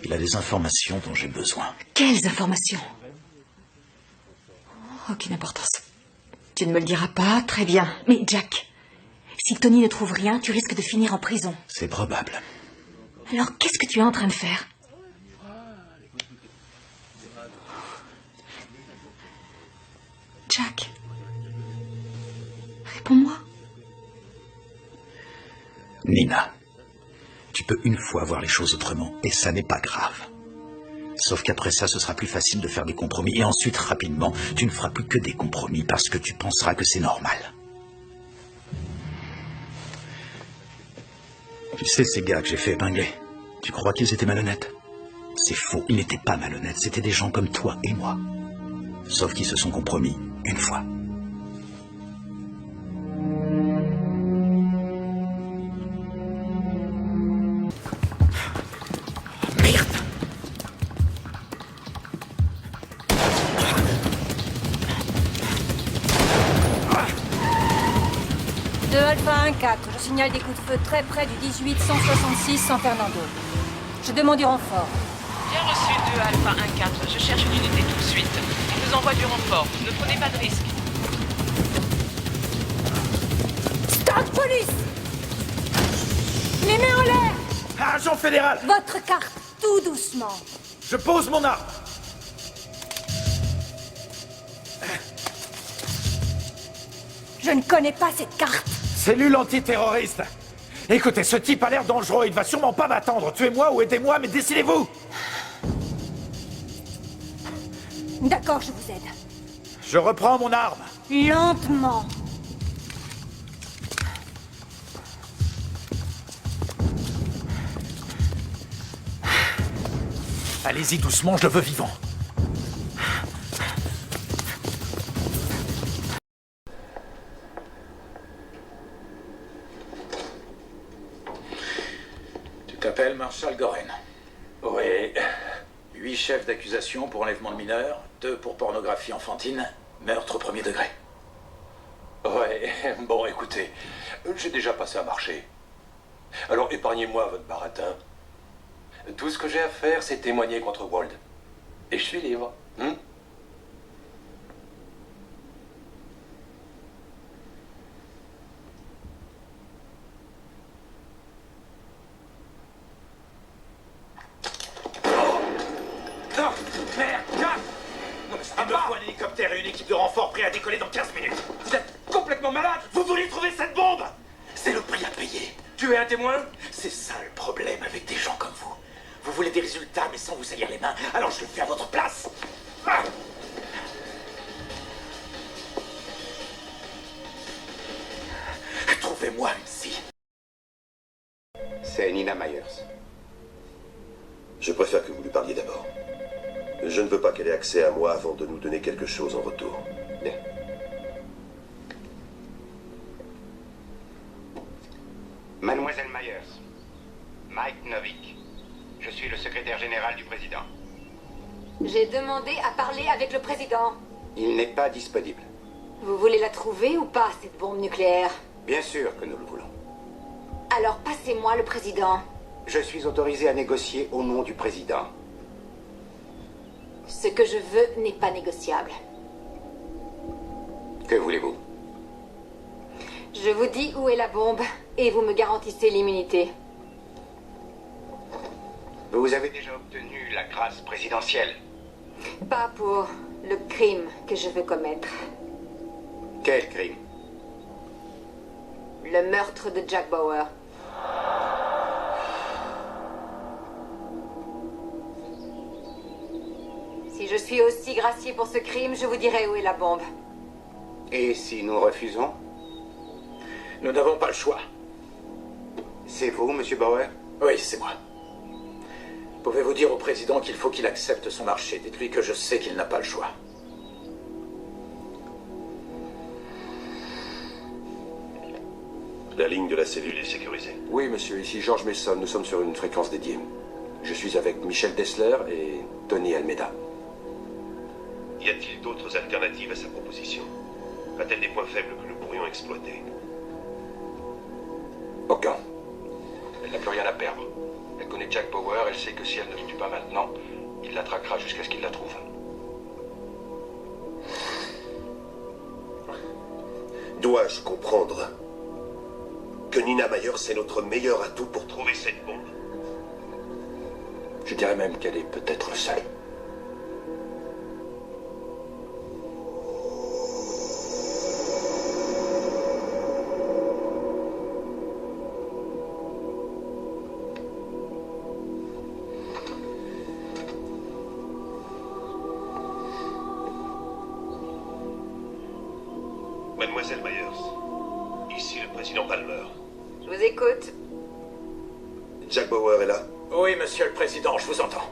Il a des informations dont j'ai besoin. Quelles informations? Aucune importance. Tu ne me le diras pas, très bien. Mais Jack, si Tony ne trouve rien, tu risques de finir en prison. C'est probable. Alors qu'est-ce que tu es en train de faire? Jack, réponds-moi. Nina, tu peux une fois voir les choses autrement, et ça n'est pas grave. Sauf qu'après ça, ce sera plus facile de faire des compromis. Et ensuite, rapidement, tu ne feras plus que des compromis parce que tu penseras que c'est normal. Tu sais, ces gars que j'ai fait épingler, tu crois qu'ils étaient malhonnêtes? C'est faux, ils n'étaient pas malhonnêtes. C'était des gens comme toi et moi. Sauf qu'ils se sont compromis une fois. Merde! De Alpha 1-4, je signale des coups de feu très près du 18-166 San Fernando. Je demande du renfort. Bien reçu, 2 Alpha 1-4. Je cherche une unité tout de suite. Je vous envoie du renfort. Ne prenez pas de risque. Stop, police! Les mains en l'air! Agent fédéral! Votre carte, tout doucement. Je pose mon arme! Je ne connais pas cette carte. Cellule antiterroriste! Écoutez, ce type a l'air dangereux, il va sûrement pas m'attendre. Tuez-moi ou aidez-moi, mais décidez-vous! D'accord, je vous aide. Je reprends mon arme. Lentement. Allez-y doucement, je le veux vivant. Tu t'appelles Marshall Goren? Oui. 8 chefs d'accusation pour enlèvement de mineurs, 2 pour pornographie enfantine, meurtre au premier degré. Ouais, bon, écoutez, j'ai déjà passé un marché. Alors épargnez-moi votre baratin. Tout ce que j'ai à faire, c'est témoigner contre Wald. Et je suis libre. Non! Merde! Jack! Non mais ça me faut un hélicoptère et une équipe de renfort prêts à décoller dans 15 minutes. Vous êtes complètement malade! Vous voulez trouver cette bombe? C'est le prix à payer. Tuer un témoin? C'est ça le problème avec des gens comme vous. Vous voulez des résultats mais sans vous salir les mains, alors je le fais à votre place. Ah! Trouvez-moi une scie. C'est Nina Myers. Je préfère que vous lui parliez d'abord. Je ne veux pas qu'elle ait accès à moi avant de nous donner quelque chose en retour. Bien. Mademoiselle Myers, Mike Novick. Je suis le secrétaire général du président. J'ai demandé à parler avec le président. Il n'est pas disponible. Vous voulez la trouver ou pas, cette bombe nucléaire? Bien sûr que nous le voulons. Alors passez-moi le président. Je suis autorisé à négocier au nom du président. Ce que je veux n'est pas négociable. Que voulez-vous? Je vous dis où est la bombe et vous me garantissez l'immunité. Vous avez déjà obtenu la grâce présidentielle. Pas pour le crime que je veux commettre. Quel crime? Le meurtre de Jack Bauer. Si je suis aussi gracié pour ce crime, je vous dirai où est la bombe. Et si nous refusons? Nous n'avons pas le choix. C'est vous, Monsieur Bauer? Oui, c'est moi. Pouvez-vous dire au président qu'il faut qu'il accepte son marché? Dites-lui que je sais qu'il n'a pas le choix. La ligne de la cellule est sécurisée. Oui, monsieur, ici George Mason. Nous sommes sur une fréquence dédiée. Je suis avec Michel Dessler et Tony Almeida. Y a-t-il d'autres alternatives à sa proposition? A-t-elle des points faibles que nous pourrions exploiter? Aucun. Elle n'a plus rien à perdre. Elle connaît Jack Bauer, elle sait que si elle ne le tue pas maintenant, il la traquera jusqu'à ce qu'il la trouve. Dois-je comprendre que Nina Myers c'est notre meilleur atout pour trouver cette bombe? Je dirais même qu'elle est peut-être seule. Mademoiselle Myers, ici le président Palmer. Je vous écoute. Jack Bauer est là? Oui, monsieur le président, je vous entends.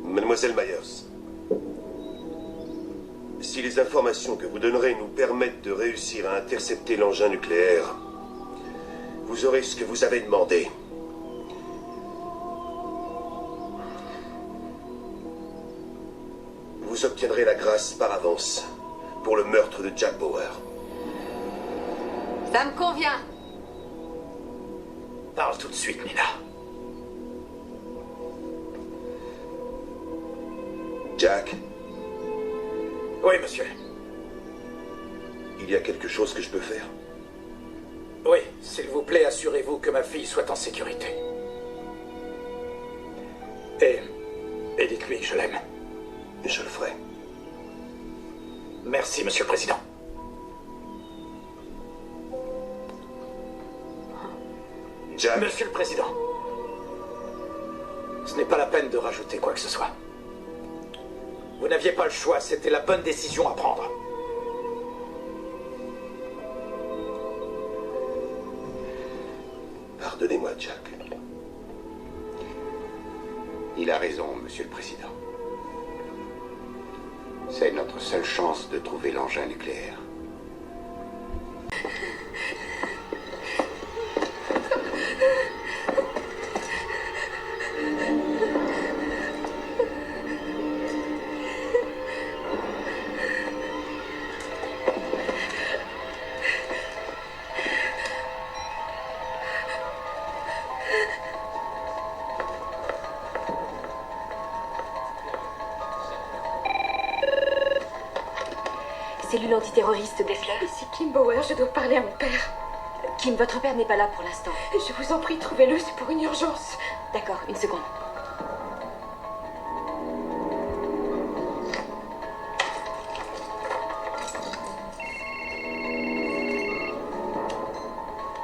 Mademoiselle Myers, si les informations que vous donnerez nous permettent de réussir à intercepter l'engin nucléaire, vous aurez ce que vous avez demandé. Vous obtiendrez la grâce par avance pour le meurtre de Jack Bauer. Ça me convient. Parle tout de suite, Nina. Jack, Oui, monsieur. il y a quelque chose que je peux faire? Oui, s'il vous plaît, assurez-vous que ma fille soit en sécurité. Et dites-lui, je l'aime. Je le ferai. Merci, monsieur le président. Jack, Monsieur le président, ce n'est pas la peine de rajouter quoi que ce soit. Vous n'aviez pas le choix, c'était la bonne décision à prendre. pardonnez-moi, Jack. Il a raison, monsieur le président. C'est notre seule chance de trouver l'engin nucléaire. Cellule antiterroriste Dessler. Ici Kim Bauer, je dois parler à mon père. Kim, votre père n'est pas là pour l'instant. Je vous en prie, trouvez-le, c'est pour une urgence. D'accord, une seconde.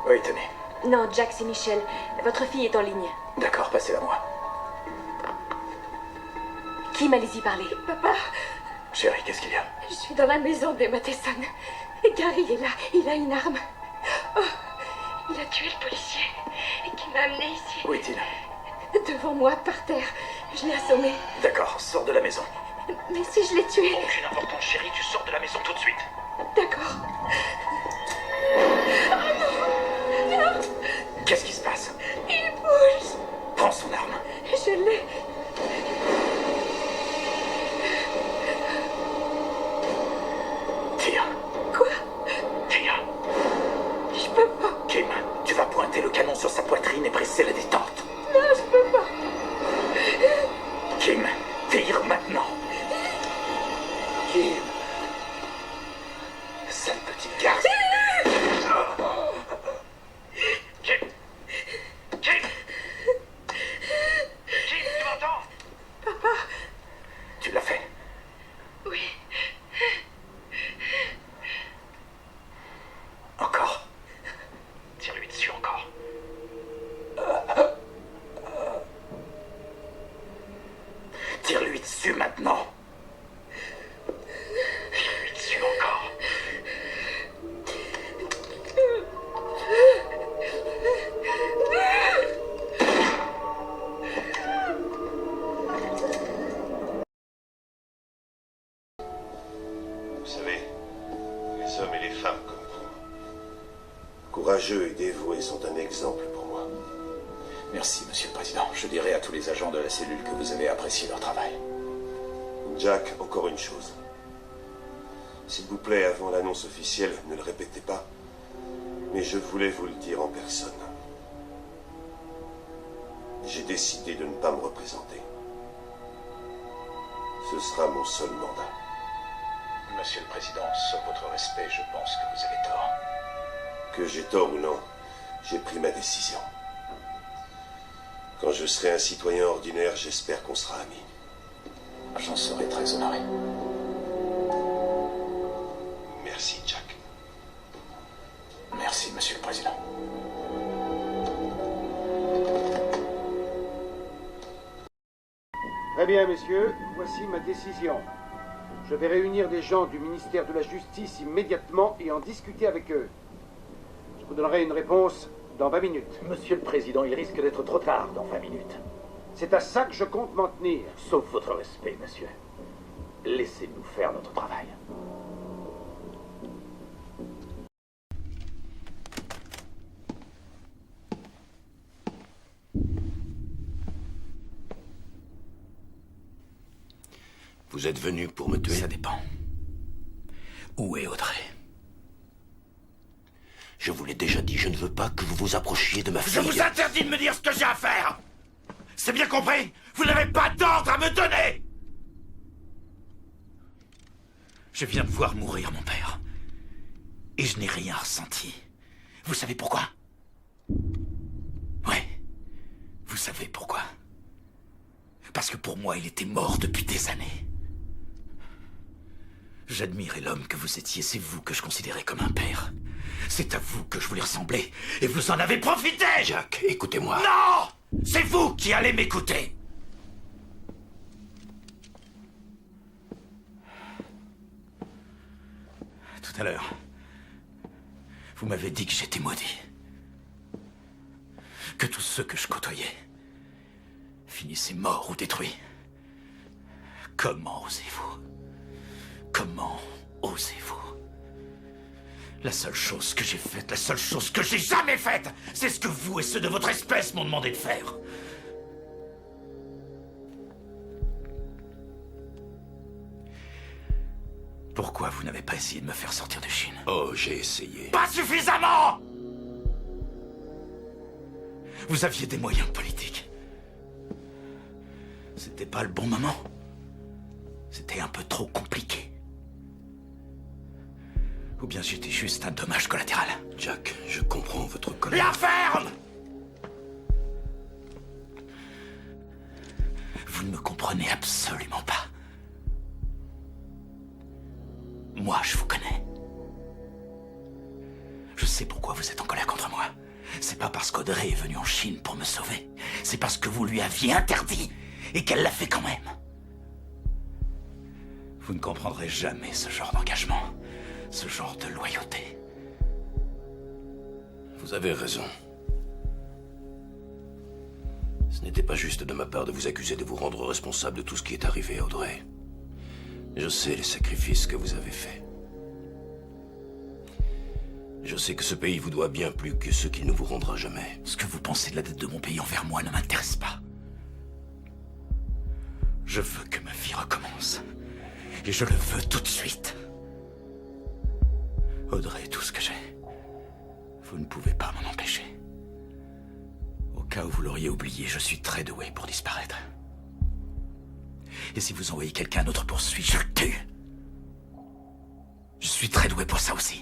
Oui, tenez. Non, Jack, c'est Michel. Votre fille est en ligne. D'accord, passez-la moi. Kim, allez-y parler. Papa, Chérie, qu'est-ce qu'il y a? je suis dans la maison de Matheson. Et Gary est là, il a une arme. Oh, il a tué le policier qui m'a amené ici. Où est-il? Devant moi, par terre. Je l'ai assommé. D'accord, sors de la maison. Mais si je l'ai tué... Aucune importance, chérie, tu sors de la maison tout de suite. D'accord. Qu'est-ce qui se passe? Il bouge. Prends son arme. Je l'ai... Tire. Quoi? Tire. Je peux pas. Kim, tu vas pointer le canon sur sa poitrine et presser la détente. Non, je peux pas. Kim, tire maintenant. Kim. Sale petite garce. Kim. Kim. Kim, tu m'entends? Papa. Tu l'as fait. Oui. Encore. Tire-lui dessus encore. Tire-lui dessus maintenant. Tire-lui dessus encore. Vous savez, les hommes et les femmes comme vous, courageux et dévoués, sont un exemple pour moi. Merci, monsieur le président. Je dirai à tous les agents de la cellule que vous avez apprécié leur travail. Jack, encore une chose. S'il vous plaît, avant l'annonce officielle, ne le répétez pas. Mais je voulais vous le dire en personne. J'ai décidé de ne pas me représenter. Ce sera mon seul mandat. Monsieur le Président, sauf votre respect, je pense que vous avez tort. Que j'ai tort ou non, j'ai pris ma décision. Quand je serai un citoyen ordinaire, j'espère qu'on sera amis. J'en serai très honoré. Merci, Jack. Merci, Monsieur le Président. Très bien, messieurs, voici ma décision. Je vais réunir des gens du ministère de la Justice immédiatement et en discuter avec eux. Je vous donnerai une réponse dans 20 minutes. Monsieur le Président, il risque d'être trop tard dans 20 minutes. C'est à ça que je compte m'en tenir. Sauf votre respect, monsieur. Laissez-nous faire notre travail. Vous êtes venu pour me tuer? Ça dépend. Où est Audrey? Je vous l'ai déjà dit, je ne veux pas que vous vous approchiez de ma fille. Je vous interdis de me dire ce que j'ai à faire! C'est bien compris? Vous n'avez pas d'ordre à me donner! Je viens de voir mourir mon père. Et je n'ai rien ressenti. Vous savez pourquoi? Ouais. Vous savez pourquoi? Parce que pour moi, il était mort depuis des années. J'admirais l'homme que vous étiez, c'est vous que je considérais comme un père. C'est à vous que je voulais ressembler, et vous en avez profité! Jack, écoutez-moi. Non! C'est vous qui allez m'écouter! Tout à l'heure, vous m'avez dit que j'étais maudit. Que tous ceux que je côtoyais finissaient morts ou détruits. Comment osez-vous? Comment osez-vous? La seule chose que j'ai faite, la seule chose que j'ai jamais faite, c'est ce que vous et ceux de votre espèce m'ont demandé de faire. Pourquoi vous n'avez pas essayé de me faire sortir de Chine? Oh, j'ai essayé. Pas suffisamment! Vous aviez des moyens politiques. C'était pas le bon moment. C'était un peu trop compliqué. Ou bien j'étais juste un dommage collatéral. Jack, je comprends votre colère. La ferme! Vous ne me comprenez absolument pas. Moi, je vous connais. Je sais pourquoi vous êtes en colère contre moi. C'est pas parce qu'Audrey est venue en Chine pour me sauver. C'est parce que vous lui aviez interdit et qu'elle l'a fait quand même. Vous ne comprendrez jamais ce genre d'engagement, ce genre de loyauté. Vous avez raison. Ce n'était pas juste de ma part de vous accuser de vous rendre responsable de tout ce qui est arrivé à Audrey. Je sais les sacrifices que vous avez faits. Je sais que ce pays vous doit bien plus que ce qu'il ne vous rendra jamais. Ce que vous pensez de la dette de mon pays envers moi ne m'intéresse pas. Je veux que ma vie recommence. Et je le veux tout de suite. Audrey est tout ce que j'ai. Vous ne pouvez pas m'en empêcher. Au cas où vous l'auriez oublié, je suis très doué pour disparaître. Et si vous envoyez quelqu'un d'autre poursuit, je le tue. Je suis très doué pour ça aussi.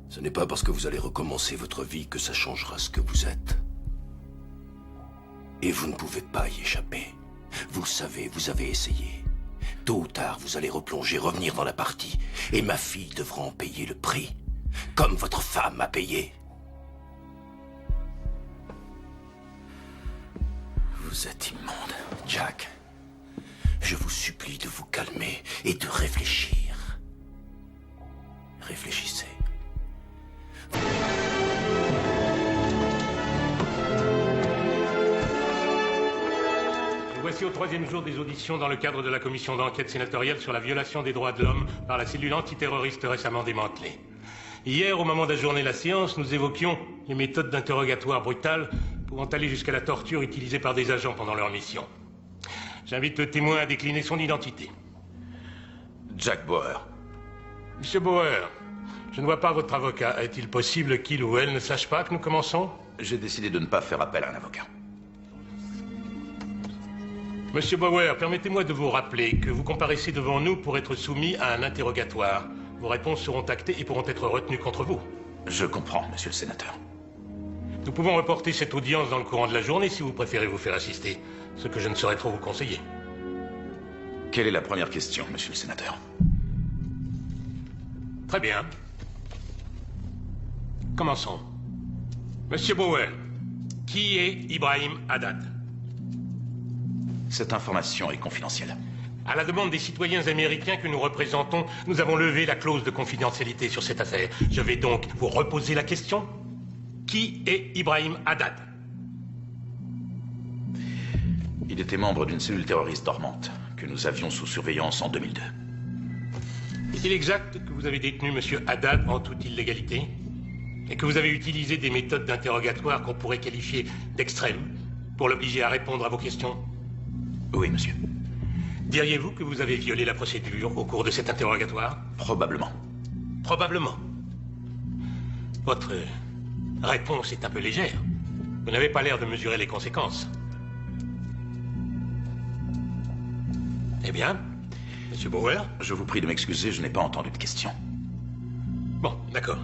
Ce n'est pas parce que vous allez recommencer votre vie que ça changera ce que vous êtes. Et vous ne pouvez pas y échapper. Vous savez, vous avez essayé. Tôt ou tard, vous allez replonger, revenir dans la partie. Et ma fille devra en payer le prix. Comme votre femme a payé. Vous êtes immonde. Jack, je vous supplie de vous calmer et de réfléchir. Réfléchissez. Voici au troisième jour des auditions dans le cadre de la commission d'enquête sénatoriale sur la violation des droits de l'homme par la cellule antiterroriste récemment démantelée. Hier, au moment d'ajourner la séance, nous évoquions les méthodes d'interrogatoire brutales pouvant aller jusqu'à la torture utilisée par des agents pendant leur mission. J'invite le témoin à décliner son identité. Jack Bauer, Monsieur Bauer, je ne vois pas votre avocat. Est-il possible qu'il ou elle ne sache pas que nous commençons? J'ai décidé de ne pas faire appel à un avocat. Monsieur Bauer, permettez-moi de vous rappeler que vous comparaissez devant nous pour être soumis à un interrogatoire. Vos réponses seront actées et pourront être retenues contre vous. Je comprends, monsieur le sénateur. Nous pouvons reporter cette audience dans le courant de la journée si vous préférez vous faire assister, ce que je ne saurais trop vous conseiller. Quelle est la première question, monsieur le sénateur? Très bien. Commençons. Monsieur Bauer, qui est Ibrahim Haddad? Cette information est confidentielle. À la demande des citoyens américains que nous représentons, nous avons levé la clause de confidentialité sur cette affaire. Je vais donc vous reposer la question. Qui est Ibrahim Haddad? Il était membre d'une cellule terroriste dormante que nous avions sous surveillance en 2002. Est-il exact que vous avez détenu monsieur Haddad en toute illégalité et que vous avez utilisé des méthodes d'interrogatoire qu'on pourrait qualifier d'extrêmes pour l'obliger à répondre à vos questions? Oui, monsieur. Diriez-vous que vous avez violé la procédure au cours de cet interrogatoire? Probablement. Probablement. Votre réponse est un peu légère. Vous n'avez pas l'air de mesurer les conséquences. Eh bien, monsieur Bauer? Je vous prie de m'excuser, je n'ai pas entendu de question. Bon, d'accord.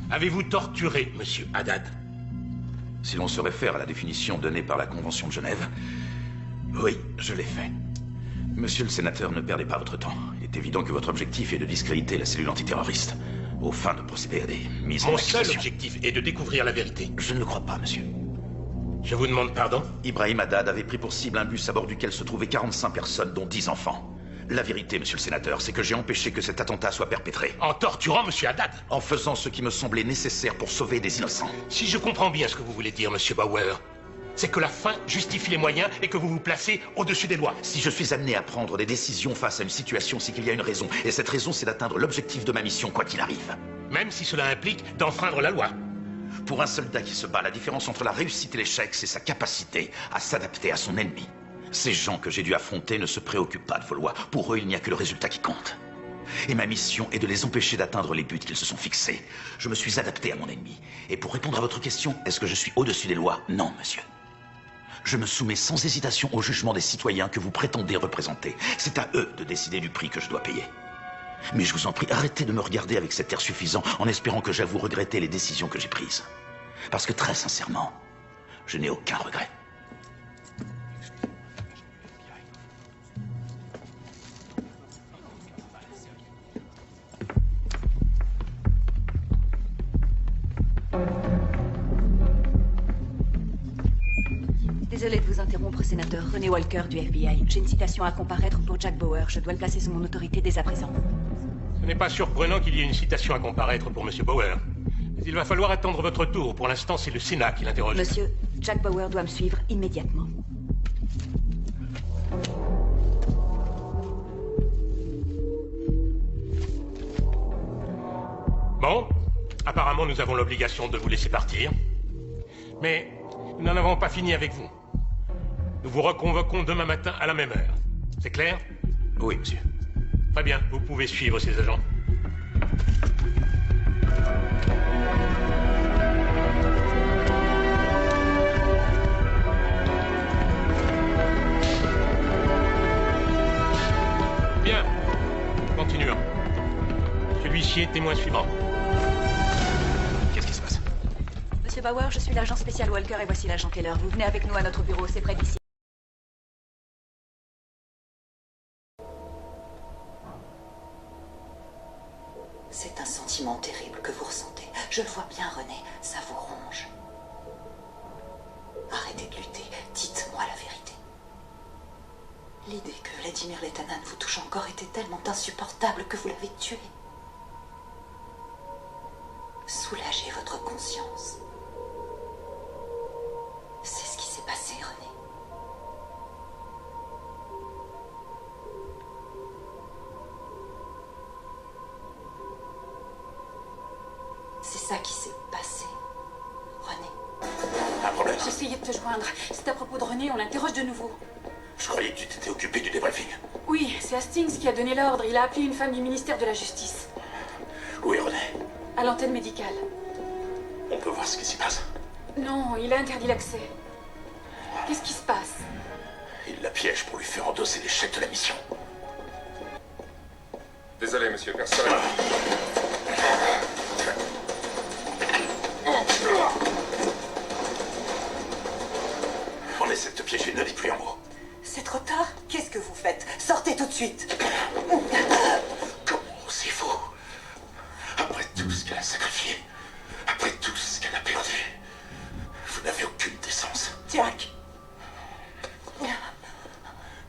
Avez-vous torturé monsieur Haddad? Si l'on se réfère à la définition donnée par la Convention de Genève, oui, je l'ai fait. Monsieur le sénateur, ne perdez pas votre temps. Il est évident que votre objectif est de discréditer la cellule antiterroriste, aux fins de procéder à des mises en accusation. Mon seul objectif est de découvrir la vérité. Je ne le crois pas, monsieur. Je vous demande pardon? Ibrahim Haddad avait pris pour cible un bus à bord duquel se trouvaient 45 personnes, dont 10 enfants. La vérité, monsieur le sénateur, c'est que j'ai empêché que cet attentat soit perpétré. En torturant monsieur Haddad? En faisant ce qui me semblait nécessaire pour sauver des innocents. Si je comprends bien ce que vous voulez dire, monsieur Bauer, c'est que la fin justifie les moyens et que vous vous placez au-dessus des lois. Si je suis amené à prendre des décisions face à une situation, c'est qu'il y a une raison. Et cette raison, c'est d'atteindre l'objectif de ma mission, quoi qu'il arrive. Même si cela implique d'enfreindre la loi. Pour un soldat qui se bat, la différence entre la réussite et l'échec, c'est sa capacité à s'adapter à son ennemi. Ces gens que j'ai dû affronter ne se préoccupent pas de vos lois. Pour eux, il n'y a que le résultat qui compte. Et ma mission est de les empêcher d'atteindre les buts qu'ils se sont fixés. Je me suis adapté à mon ennemi. Et pour répondre à votre question, est-ce que je suis au-dessus des lois? Non, monsieur. Je me soumets sans hésitation au jugement des citoyens que vous prétendez représenter. C'est à eux de décider du prix que je dois payer. Mais je vous en prie, arrêtez de me regarder avec cet air suffisant en espérant que j'avoue regretter les décisions que j'ai prises. Parce que très sincèrement, je n'ai aucun regret. Désolée de vous interrompre, sénateur. René Walker du FBI. J'ai une citation à comparaître pour Jack Bauer. Je dois le placer sous mon autorité dès à présent. Ce n'est pas surprenant qu'il y ait une citation à comparaître pour monsieur Bauer. Mais il va falloir attendre votre tour. Pour l'instant, c'est le Sénat qui l'interroge. Monsieur, Jack Bauer doit me suivre immédiatement. Bon, apparemment nous avons l'obligation de vous laisser partir. Mais nous n'en avons pas fini avec vous. Nous vous reconvoquons demain matin à la même heure. C'est clair? Oui, monsieur. Très bien, vous pouvez suivre ces agents. Bien, continuons. Celui-ci est témoin suivant. Qu'est-ce qui se passe? Monsieur Bauer, je suis l'agent spécial Walker et voici l'agent Keller. Vous venez avec nous à notre bureau, c'est près d'ici. C'est un sentiment terrible que vous ressentez. Je le vois bien, René. Ça vous ronge. Arrêtez de lutter. Dites-moi la vérité. L'idée que Vladimir Letanan vous touche encore était tellement insupportable que vous l'avez tué. Soulagez votre conscience. C'est ce qui s'est passé, René. C'est ça qui s'est passé, René. Un problème. J'essayais de te joindre. C'est à propos de René, on l'interroge de nouveau. Je croyais que tu t'étais occupé du débriefing. Oui, c'est Hastings qui a donné l'ordre. Il a appelé une femme du ministère de la Justice. Où est René? À l'antenne médicale. On peut voir ce qui s'y passe. Non, il a interdit l'accès. Qu'est-ce qui se passe? Il la piège pour lui faire endosser l'échec de la mission. Désolé, monsieur, personne. On essaie de te piéger, ne dis plus un mot. C'est trop tard. Qu'est-ce que vous faites? Sortez tout de suite. Comment c'est faux? Après tout ce qu'elle a sacrifié, après tout ce qu'elle a perdu, vous n'avez aucune décence. Jack.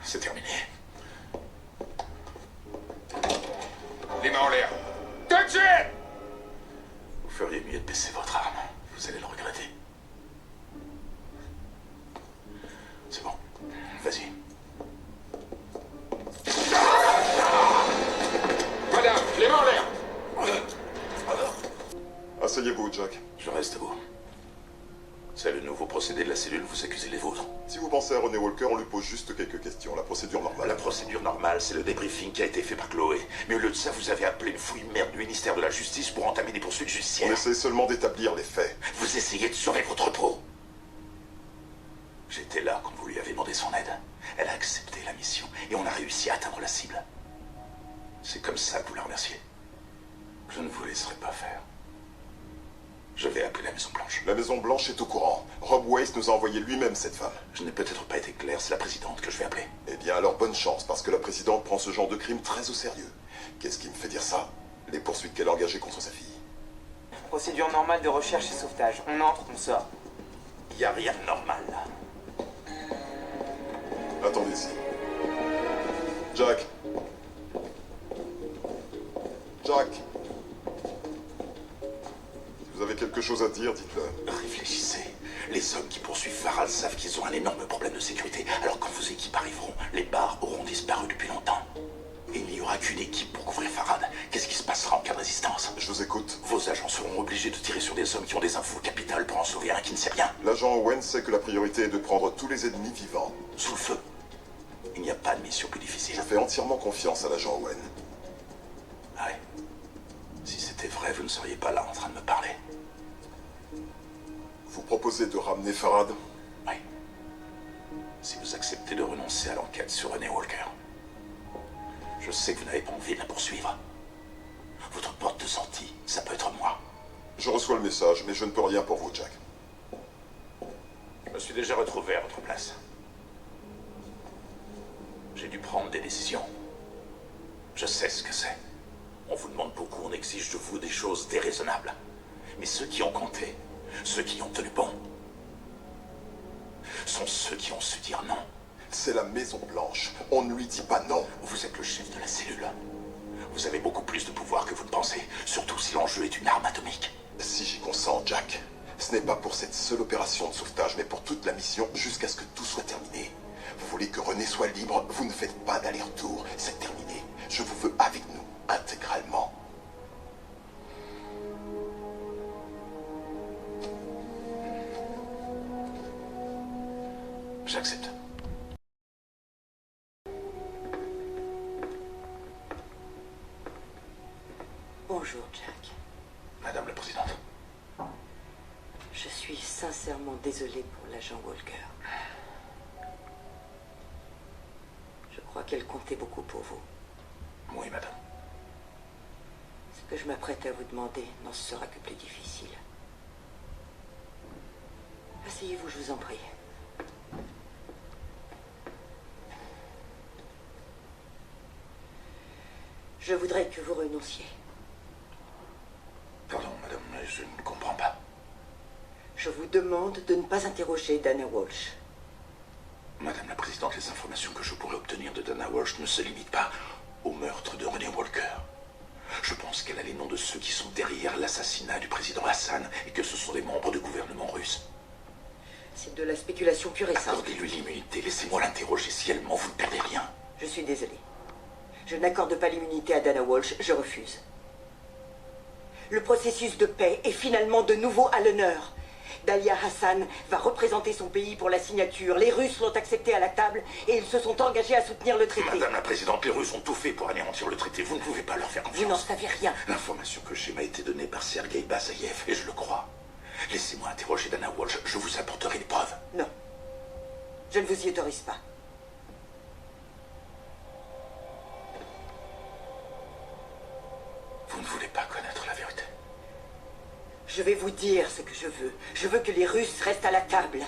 C'est terminé. Les mains en l'air. Tout de suite! Vous feriez mieux de baisser votre arme. Vous allez le regretter. C'est bon. Vas-y. Madame, les mains en l'air. Asseyez-vous, Jack. Je reste debout. C'est le nouveau procédé de la cellule, vous accusez les vôtres. Si vous pensez à René Walker, on lui pose juste quelques questions. La procédure normale. La procédure normale, c'est le débriefing qui a été fait par Chloé. Mais au lieu de ça, vous avez appelé une fouille merde du ministère de la Justice pour entamer des poursuites On judiciaires. essaie seulement d'établir les faits. Vous essayez de sauver votre peau. J'étais là quand vous lui avez demandé son aide. Elle a accepté la mission et on a réussi à atteindre la cible. C'est comme ça que vous la remerciez. Je ne vous laisserai pas faire. Je vais appeler la Maison-Blanche. La Maison-Blanche est au courant. Rob Weiss nous a envoyé lui-même cette femme. Je n'ai peut-être pas été clair, c'est la présidente que je vais appeler. Eh bien, alors bonne chance, parce que la présidente prend ce genre de crime très au sérieux. Qu'est-ce qui me fait dire ça? Les poursuites qu'elle a engagées contre sa fille. Procédure normale de recherche et sauvetage. On entre, on sort. Il n'y a rien de normal là. Attendez-y. Jack. Jack. Si vous avez quelque chose à dire, dites-le. Réfléchissez. Les hommes qui poursuivent Farad savent qu'ils ont un énorme problème de sécurité. Alors quand vos équipes arriveront, les bars auront disparu depuis longtemps. Et il n'y aura qu'une équipe pour couvrir Farad. Qu'est-ce qui se passera en cas de résistance? Je vous écoute. Vos agents seront obligés de tirer sur des hommes qui ont des infos capitales pour en sauver un qui ne sait rien. L'agent Owen sait que la priorité est de prendre tous les ennemis vivants. Sous le feu. Il n'y a pas de mission plus difficile. Je fais entièrement confiance à l'agent Owen. Ah ouais. Si c'était vrai, vous ne seriez pas là en train de me parler. Vous proposez de ramener Farad? Oui. Si vous acceptez de renoncer à l'enquête sur René Walker. Je sais que vous n'avez pas envie de la poursuivre. Votre porte de sortie, ça peut être moi. Je reçois le message, mais je ne peux rien pour vous, Jack. Je me suis déjà retrouvé à votre place. J'ai dû prendre des décisions. Je sais ce que c'est. On vous demande beaucoup, on exige de vous des choses déraisonnables. Mais ceux qui ont compté, ceux qui ont tenu bon, sont ceux qui ont su dire non. C'est la Maison-Blanche. On ne lui dit pas non. Vous êtes le chef de la cellule. Vous avez beaucoup plus de pouvoir que vous ne pensez, surtout si l'enjeu est une arme atomique. Si j'y consens, Jack, ce n'est pas pour cette seule opération de sauvetage, mais pour toute la mission, jusqu'à ce que tout soit terminé. Vous voulez que René soit libre, vous ne faites pas d'aller-retour. C'est terminé. Je vous veux avec nous, intégralement. J'accepte. Bonjour, Jack. Madame la Présidente. Je suis sincèrement désolée pour l'agent Walker. Je crois qu'elle comptait beaucoup pour vous. Oui, madame. Ce que je m'apprête à vous demander n'en sera que plus difficile. Asseyez-vous, je vous en prie. Je voudrais que vous renonciez. Pardon, madame, mais je ne comprends pas. Je vous demande de ne pas interroger Dana Walsh. Madame la Présidente, les informations que je pourrais obtenir de Dana Walsh ne se limitent pas au meurtre de René Walker. Je pense qu'elle a les noms de ceux qui sont derrière l'assassinat du président Hassan et que ce sont des membres du gouvernement russe. C'est de la spéculation pure et simple. Accordez-lui l'immunité, laissez-moi l'interroger. Si elle ment, vous ne perdez rien. Je suis désolé. Je n'accorde pas l'immunité à Dana Walsh, je refuse. Le processus de paix est finalement de nouveau à l'honneur. Dalia Hassan va représenter son pays pour la signature. Les Russes l'ont accepté à la table et ils se sont engagés à soutenir le traité. Madame la Présidente, les Russes ont tout fait pour anéantir le traité. Vous ne pouvez pas leur faire confiance. Vous n'en savez rien. L'information que j'ai m'a été donnée par Sergei Bazayev et je le crois. Laissez-moi interroger Dana Walsh, je vous apporterai les preuves. Non. Je ne vous y autorise pas. Vous ne voulez pas connaître la vérité. Je vais vous dire ce que je veux. Je veux que les Russes restent à la table.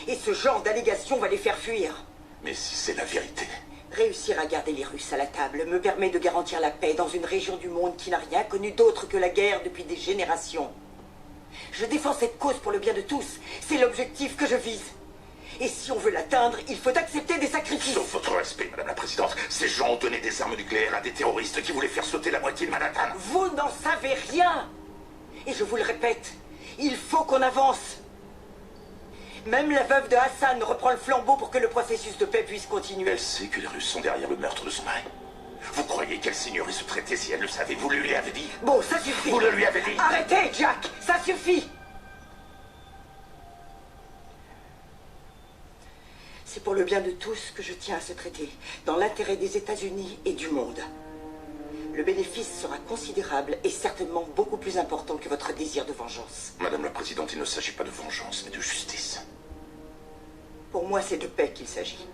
Et ce genre d'allégation va les faire fuir. Mais si c'est la vérité... Réussir à garder les Russes à la table me permet de garantir la paix dans une région du monde qui n'a rien connu d'autre que la guerre depuis des générations. Je défends cette cause pour le bien de tous. C'est l'objectif que je vise. Et si on veut l'atteindre, il faut accepter des sacrifices. Sauf votre respect, Madame la Présidente. Ces gens ont donné des armes nucléaires à des terroristes qui voulaient faire sauter la moitié de Manhattan. Vous n'en savez rien. Et je vous le répète, il faut qu'on avance. Même la veuve de Hassan reprend le flambeau pour que le processus de paix puisse continuer. Elle sait que les Russes sont derrière le meurtre de son mari. Vous croyez qu'elle signerait ce traité si elle le savait? Vous le lui avez dit? Bon, ça suffit. Vous le lui avez dit? Arrêtez, Jack. Ça suffit. C'est pour le bien de tous que je tiens à ce traité, dans l'intérêt des États-Unis et du monde. Le bénéfice sera considérable et certainement beaucoup plus important que votre désir de vengeance. Madame la Présidente, il ne s'agit pas de vengeance, mais de justice. Pour moi, c'est de paix qu'il s'agit.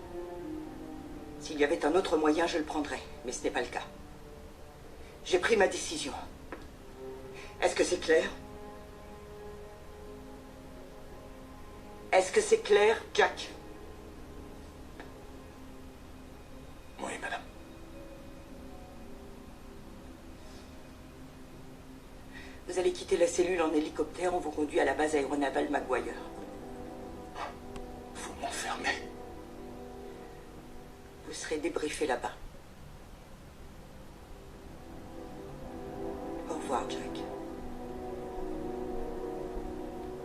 S'il y avait un autre moyen, je le prendrais, mais ce n'est pas le cas. J'ai pris ma décision. Est-ce que c'est clair? Est-ce que c'est clair, Jack? Oui, madame. Vous allez quitter la cellule en hélicoptère, on vous conduit à la base aéronavale Maguire. Vous m'enfermez. Vous serez débriefé là-bas. Au revoir, Jack.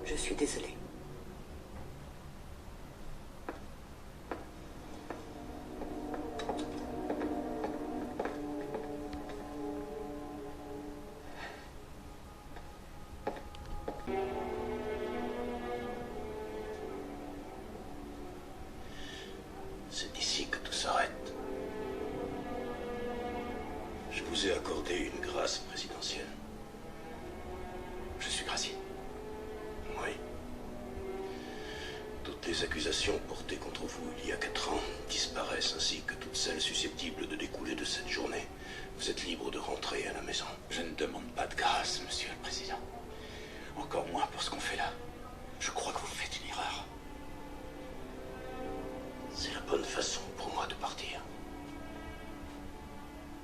Je suis désolée. C'est ici que tout s'arrête. Je vous ai accordé une grâce présidentielle. Je suis gracié. Oui. Toutes les accusations portées contre vous il y a 4 ans disparaissent, ainsi que toutes celles susceptibles de découler de cette journée. Vous êtes libre de rentrer à la maison. Je ne demande pas de grâce, Monsieur le Président. Encore moins pour ce qu'on fait là. Je crois que vous faites une erreur. C'est la bonne façon pour moi de partir.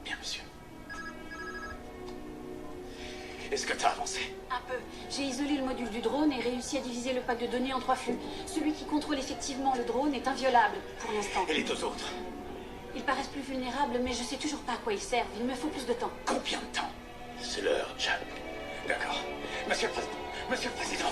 Bien, monsieur. Est-ce que t'as avancé? Un peu. J'ai isolé le module du drone et réussi à diviser le pack de données en 3 flux. Celui qui contrôle effectivement le drone est inviolable, pour l'instant. Et les 2 autres? Ils paraissent plus vulnérables, mais je sais toujours pas à quoi ils servent. Il me faut plus de temps. Combien de temps? C'est l'heure, Jack. D'accord. Monsieur le Président. Monsieur le Président.